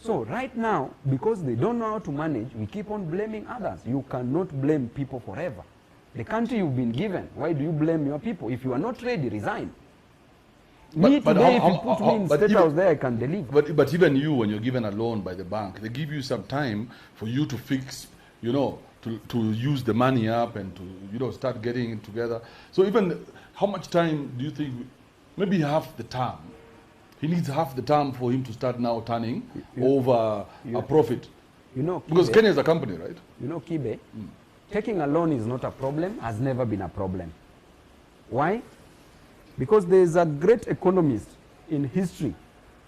So right now, because they don't know how to manage, we keep on blaming others. You cannot blame people forever. The country you've been given, why do you blame your people? If you are not ready, resign. Me today, if you put me in State House there, I can deliver. But even you, when you're given a loan by the bank, they give you some time for you to fix, you know, to use the money up and to, you know, start getting it together. So even, how much time do you think, maybe half the term, he needs half the term for him to start now turning over a profit? You know, Kibe, because Kenya is a company, right? You know, Kibe, taking a loan is not a problem, has never been a problem. Why? Because there is a great economist in history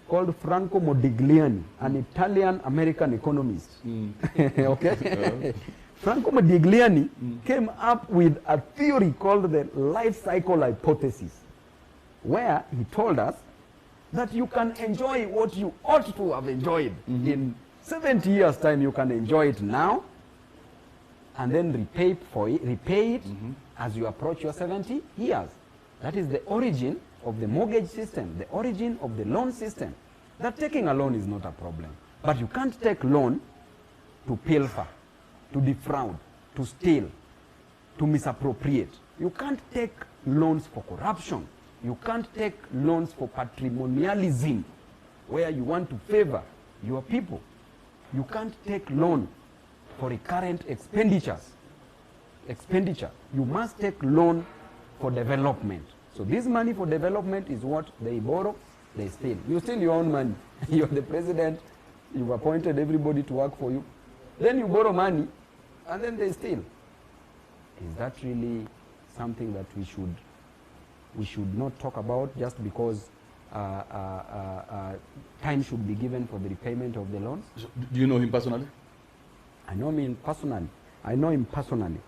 called Franco Modigliani, an Italian-American economist. Okay? Franco Modigliani came up with a theory called the life cycle hypothesis, where he told us that you can enjoy what you ought to have enjoyed. In 70 years' time, you can enjoy it now, and then repay it as you approach your 70 years. That is the origin of the mortgage system, the origin of the loan system. That taking a loan is not a problem. But you can't take loan to pilfer, to defraud, to steal, to misappropriate. You can't take loans for corruption. You can't take loans for patrimonialism, where you want to favor your people. You can't take loan for recurrent expenditures. You must take loan for development. So this money for development is what they borrow, they steal. You steal your own money. You're the president, you've appointed everybody to work for you. Then you borrow money, and then they steal. Is that really something that we should not talk about just because time should be given for the repayment of the loans? So, do you know him personally? I know him personally. I know him personally.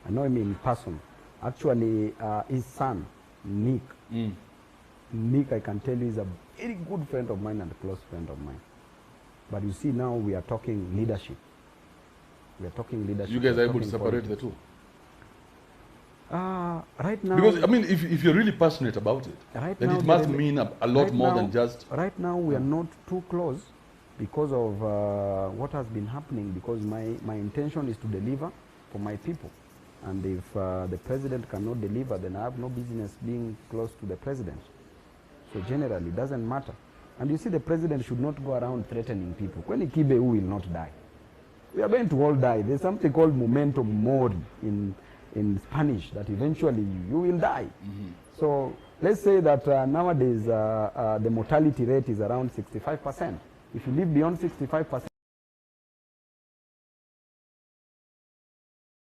I know him in person. Actually, his son, Nick. Nick, I can tell you, is a very good friend of mine and a close friend of mine. But you see, now we are talking leadership. We are talking leadership. You guys are able to separate the two? Right now... Because, I mean, if you're really passionate about it, right then now, it must mean a lot more than just... Right now, we are not too close because of what has been happening, because my intention is to deliver for my people. And if the president cannot deliver, then I have no business being close to the president. So generally, it doesn't matter. And you see, the president should not go around threatening people. When Kibe, who will not die? We are going to all die. There's something called memento mori in Spanish, that eventually you will die. So let's say that nowadays the mortality rate is around 65%. If you live beyond 65%,